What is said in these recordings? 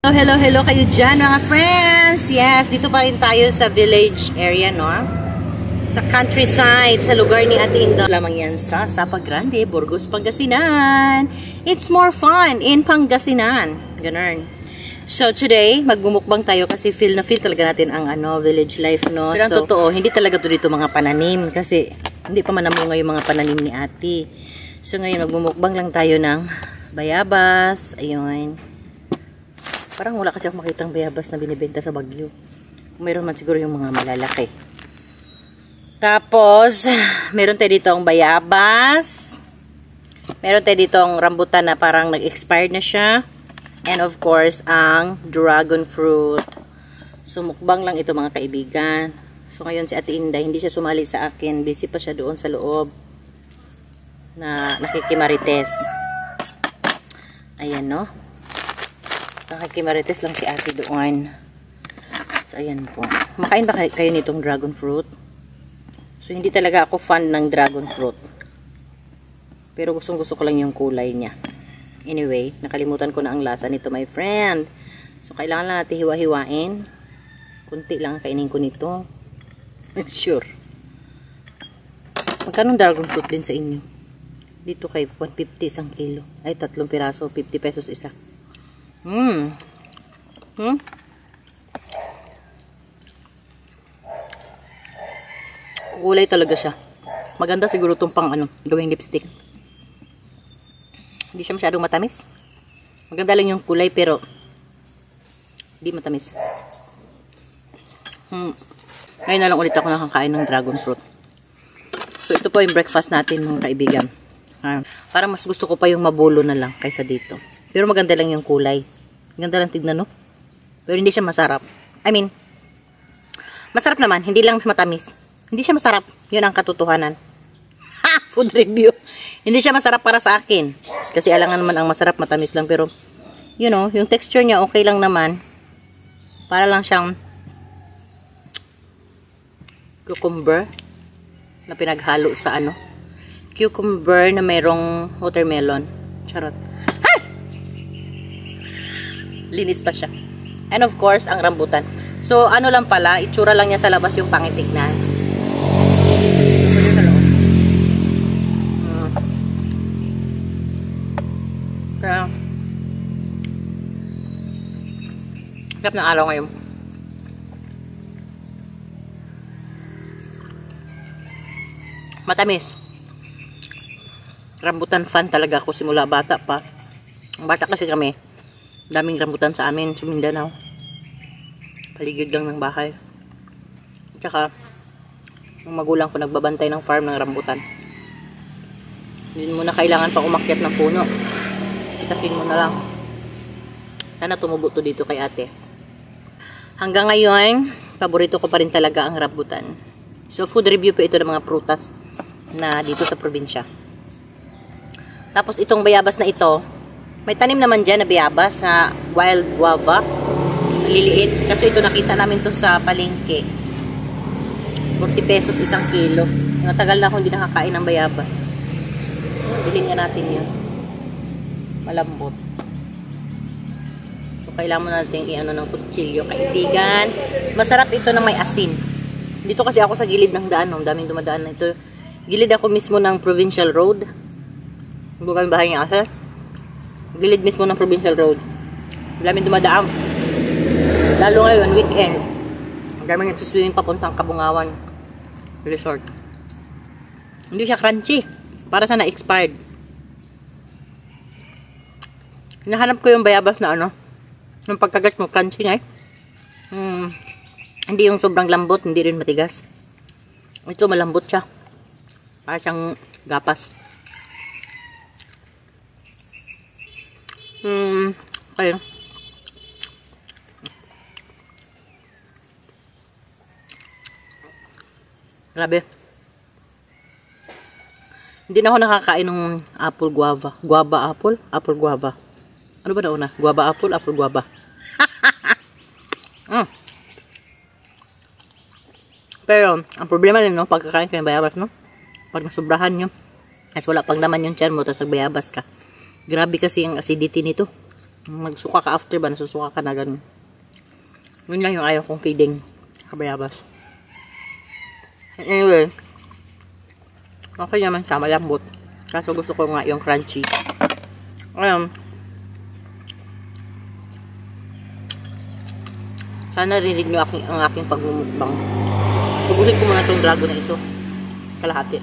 Hello kayo dyan mga friends. Yes, dito pa rin tayo sa village area, no? Sa countryside, sa lugar ni Ate Inda. Lamang yan sa Sapa Grande, Burgos, Pangasinan. It's more fun in Pangasinan. Ganun. So today, magmumukbang tayo kasi feel talaga natin ang village life, no? Pero ang totoo, hindi talaga to dito mga pananim kasi hindi pa man namunga yung mga pananim ni Ate. So ngayon, magmumukbang lang tayo ng bayabas. Ayun. Parang wala kasi ako makitang bayabas na binibenta sa Baguio. Meron man siguro yung mga malalaki. Tapos, meron tayo dito ang bayabas. Meron tayo dito ang rambutan na parang nag-expired na siya. And of course, ang dragon fruit. So, mukbang lang ito mga kaibigan. So, ngayon si Ate Inday, hindi siya sumali sa akin. Busy pa siya doon sa loob na nakikimarites. Ayan, no? Nakikimarites lang si Ate doon. So, ayan po. Makain ba kayo nitong dragon fruit? So, hindi talaga ako fan ng dragon fruit. Pero gustong-gusto ko lang yung kulay niya. Anyway, nakalimutan ko na ang lasa nito, my friend. So, kailangan lang natin hiwa-hiwain. Kunti lang kainin ko nito. Sure. Magkano dragon fruit din sa inyo? Dito kay 150 isang kilo. Ay, 3 piraso, 50 pesos isa. Kulay talaga siya. Maganda siguro itong pang gawing lipstick. Hindi siya masyadong matamis. Maganda lang yung kulay pero hindi matamis. Ngayon na lang ulit ako nakakain ng dragon fruit. So ito po yung breakfast natin mga kaibigan. Parang mas gusto ko pa yung mabulo na lang kaysa dito. Pero maganda lang yung kulay. Ganda lang tignan, no? Pero hindi siya masarap. I mean, masarap naman. Hindi lang matamis. Hindi siya masarap. Yun ang katotohanan. Ha! Food review. Hindi siya masarap para sa akin. Kasi alangan naman ang masarap, matamis lang. Pero, you know, yung texture niya okay lang naman. Para lang siyang cucumber na pinaghalo sa cucumber na mayroong watermelon. Charot. Linis pa siya. And of course, ang rambutan. So, lang pala, itsura lang niya sa labas yung pangitignan. Kaya, sarap ng araw ngayon. Matamis. Rambutan fan talaga ako simula bata pa. Bata kasi kami. Daming rambutan sa amin sa Mindanao. Paligid lang ng bahay. At saka, ang magulang ko nagbabantay ng farm ng rambutan. Hindi mo na kailangan pang umakyat ng puno. Itasin mo na lang. Sana tumubo to dito kay Ate. Hanggang ngayon, paborito ko pa rin talaga ang rambutan. So, food review po ito ng mga prutas na dito sa probinsya. Tapos, itong bayabas na ito, may tanim naman dyan na bayabas na wild guava. Maliliit. Kasi ito nakita namin to sa palengke. 40 pesos isang kilo. Matagal na akong hindi nakakain ng bayabas. Bilhin nga natin yun. Malambot. So, kailangan natin ng kutsilyo, kaibigan. Masarap ito na may asin. Dito kasi ako sa gilid ng daan. Daming dumadaan na ito. Gilid ako mismo ng Provincial Road. Bukan bahay niya kasi. Gilid mismo ng Provincial Road. Daming dumadaan. Lalo ngayon, weekend. Daming nagsuswimming papuntang Kabungawan Resort. Hindi siya crunchy. Para sa na-expired. Hinahanap ko yung bayabas na yung pagkagat mo, crunchy na Hindi yung sobrang lambot, hindi rin matigas. Ito malambot siya. Para siyang gapas. Ayun. Grabe. Hindi na ako nakakain ng apple guava. Guava apple? Apple guava. Ano ba nauna? Guava apple? Apple guava. Pero, ang problema din, pagkakain ka ng bayabas, pag nasubrahan nyo, as wala pang naman yung tiyan mo, tapos nagbayabas ka. Grabe kasi ang acidity nito. Magsuka ka after ba, nasusuka ka na ganun. Yun lang yung ayaw kong feeding sa bayabas. Anyway, okay naman siya, malambot. Kaso gusto ko nga yung crunchy. Sana rinig nyo ang aking pagmumukbang. Ubusin ko muna itong dragon na iso. Kalahati.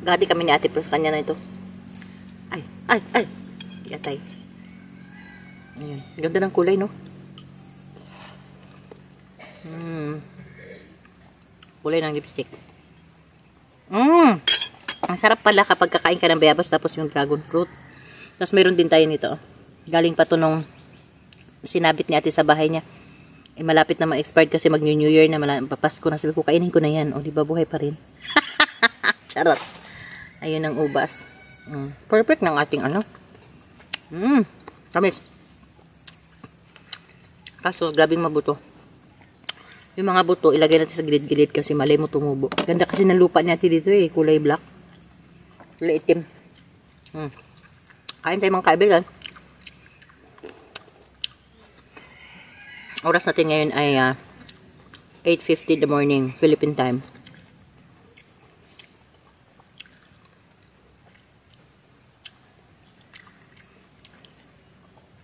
Gati kami ni ate pero sa kanya na ito. Ay! Yatay. Ayan. Ganda ng kulay, no? Kulay ng lipstick. Ang sarap pala kapag kakain ka ng bayabas tapos yung dragon fruit. Tapos meron din tayo nito. Galing pa to nung sinabit ni ate sa bahay niya. Malapit na ma-expired kasi mag-New Year na, papasko na. Sabi ko, kainin ko na yan. O, di ba buhay pa rin? Charot. Ayun ang ubas. Perfect ng ating ano. Tamis. Kaso, grabing mabuto. Yung mga buto, ilagay natin sa gilid-gilid kasi malay mo tumubo. Ganda kasi ng lupa natin dito eh. Kulay black. Kulay itim. Kain tayo mga kaibigan. Oras natin ngayon ay 8:50 in the morning, Philippine time.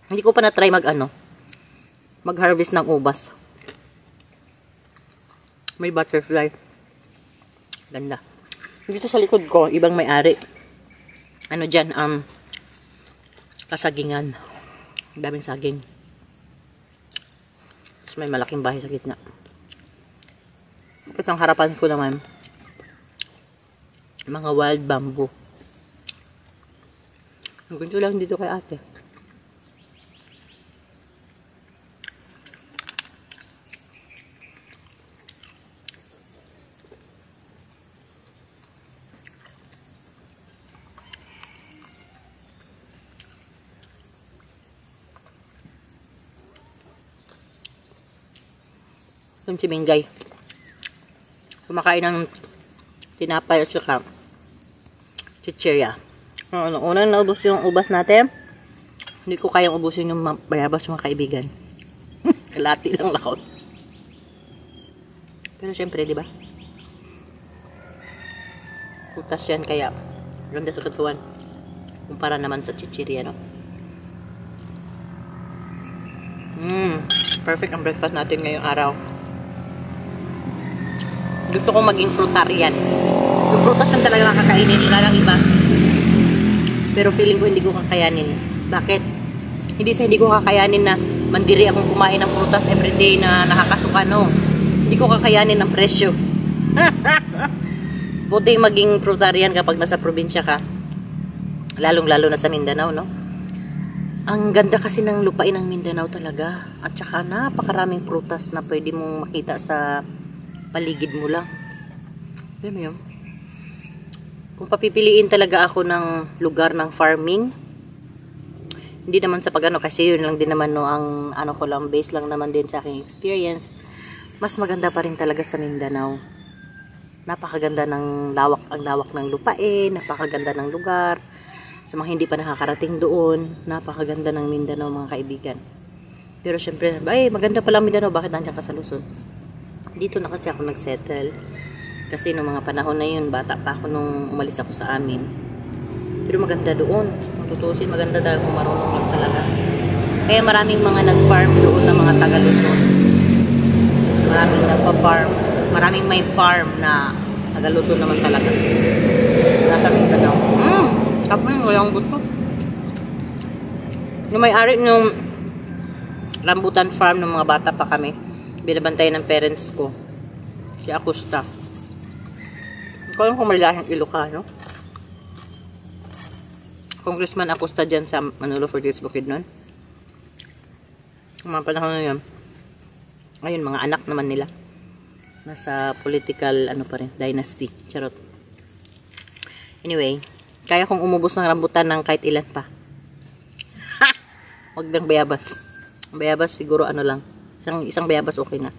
Hindi ko pa na-try mag-harvest ng ubas. May butterfly. Ganda. Dito sa likod ko, ibang may-ari. Ano dyan, kasagingan. Daming saging. May malaking bahay sa gitna. At ang harapan ko naman, mga wild bamboo. Ganito lang dito kay ate. Yung si Mingay. Kumakain ng tinapay at saka chichirya. Unang naubos yung ubas natin. Hindi ko kayang ubusin yung bayabas mga kaibigan. Kalati lang lakot. Pero syempre, di ba? Putas yan kaya ganda sa katawan. Kumpara naman sa chichirya, no? Perfect ang breakfast natin ngayong araw. Gusto kong maging frutarian. Yung prutas lang talaga nakakainin, wala lang iba. Pero feeling ko hindi ko kakayanin. Bakit? Hindi ko kakayanin na mandiri akong kumain ng prutas everyday na nakakasuka, no. Hindi ko kakayanin ng presyo. Buti maging frutarian kapag nasa probinsya ka. Lalong-lalo na sa Mindanao, no. Ang ganda kasi ng lupain ng Mindanao talaga. At saka napakaraming prutas na pwede mong makita sa paligid mo lang. Alam mo yun? Kung papipiliin talaga ako ng lugar ng farming, hindi naman sa pagano kasi yun lang din naman no, ang ano ko lang, base lang naman din sa aking experience. Mas maganda pa rin talaga sa Mindanao. Napakaganda ng ang lawak ng lupain, napakaganda ng lugar. Sa mga hindi pa nakakarating doon, napakaganda ng Mindanao mga kaibigan. Pero syempre, maganda pala Mindanao, bakit nandiyan ka sa Luzon? Dito na kasi ako nagsettle. Kasi nung mga panahon na yun, bata pa ako nung umalis ako sa amin. Pero maganda doon. Matutusin, maganda dahil kung marunong lang talaga. Kaya maraming mga nag-farm doon na mga taga-Luzon. Maraming nagpa-farm. Maraming may farm na taga-Luzon naman talaga. Nasa Mindanao. Kapag walang buto. Yung may-ari nung rambutan farm ng mga bata pa kami. Binabantay ng parents ko. Si Acosta. Hindi ko alam kung malilahing Ilocano. Congressman Acosta dyan sa Manolo Fortis Bukid nun. Mga panahon na yun. Ayun, mga anak naman nila. Nasa political, pa rin, dynasty. Charot. Anyway, kaya kong umubos ng rambutan ng kahit ilan pa. Ha! Huwag ng bayabas. Bayabas siguro lang. Isang bayabas okay na.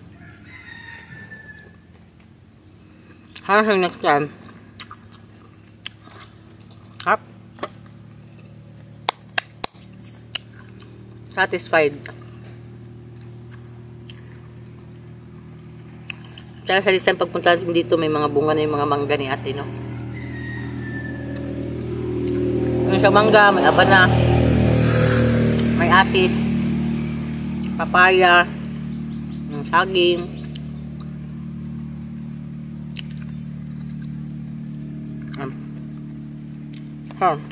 Hanggang next time. satisfied. Kaya sa lisan pagpunta natin dito, may mga bunga na yung mga mangga ni ate, no? May siyang mangga, may abana, may atis, papaya, yung saging.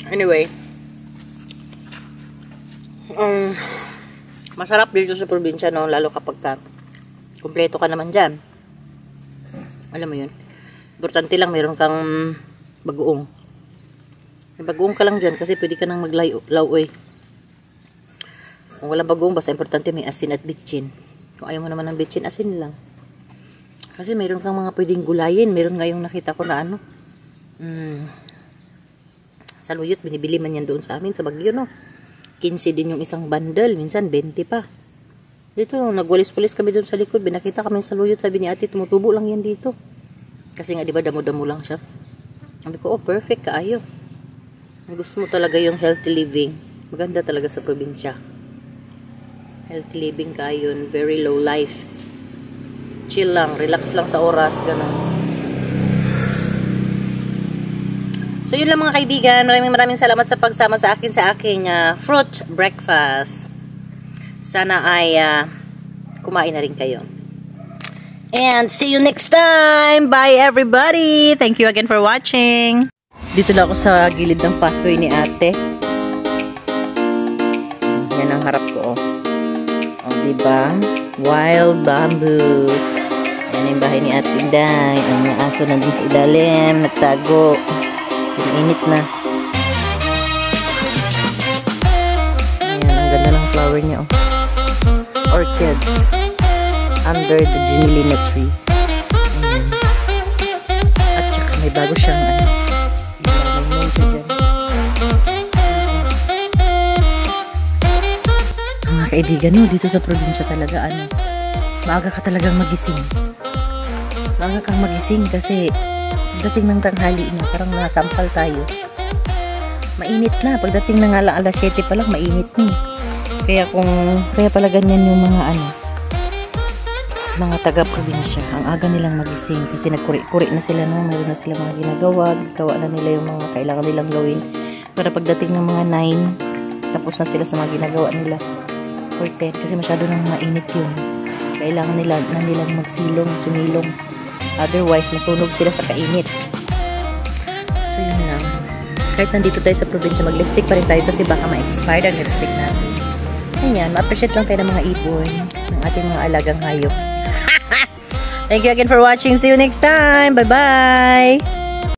Anyway, masarap dito sa probinsya, no? Lalo kapag kumpleto ka naman dyan. Alam mo yun, importante lang meron kang bagoong. May bagoong ka lang dyan kasi pwede ka nang maglaway. Kung walang bagoong, basta importante may asin at bitchin. Kung ayaw mo naman ng bitchin, asin lang. Kasi meron kang mga pwedeng gulayin. Meron ngayong nakita ko na ano, saluyot, binibili man yan doon sa amin sa Baguio, no? 15 din yung isang bundle, minsan 20 pa. Dito, nagwalis-walis kami doon sa likod, binakita kami sa saluyot, sabi ni ate, tumutubo lang yan dito. Kasi nga, di ba, damo-damo lang siya. Sabi ko, oh, perfect, kaayo. Gusto mo talaga yung healthy living. Maganda talaga sa probinsya. Healthy living ka yun, very low life. Chill lang, relax lang sa oras, ganun. So, yun lang mga kaibigan. Maraming salamat sa pagsama sa akin sa aking fruit breakfast. Sana ay kumain na rin kayo. And see you next time. Bye everybody. Thank you again for watching. Dito na ako sa gilid ng pathway ni ate. Yan ang harap ko. Oh, diba? Wild bamboo. Yan yung bahay ni ate Day. Ang mga aso nandun sa ilalim. Nagtago. Init na. Ayan, ang ganda ng flower niya, oh. Orchids under the Ginilina tree. Ayan. At saka may bago siyang mga kaibigan, no, dito sa probinsya talaga maaga ka talagang magising. Maaga kang magising kasi pagdating ng tanghali na, parang nasampal tayo. Mainit na. Pagdating ng alas 7 pa lang, mainit na. Kaya pala ganyan yung mga taga-probinsya. Ang aga nilang magising kasi nagkuri-kuri na sila, no? Meron na sila mga ginagawa. Gawa na nila yung mga kailangan nilang gawin. Para pagdating ng mga 9, tapos na sila sa mga ginagawa nila. Or 10, kasi masyado nang mainit yun. Kailangan nilang magsilong, sumilong. Otherwise, masunog sila sa kainit. So, yun lang. Kahit nandito tayo sa probinsya, mag-lipstick pa rin tayo kasi baka ma-expire ang lipstick natin. Ayan, ma-appreciate lang tayo ng mga ibon, ng ating mga alagang hayop. Thank you again for watching. See you next time. Bye-bye!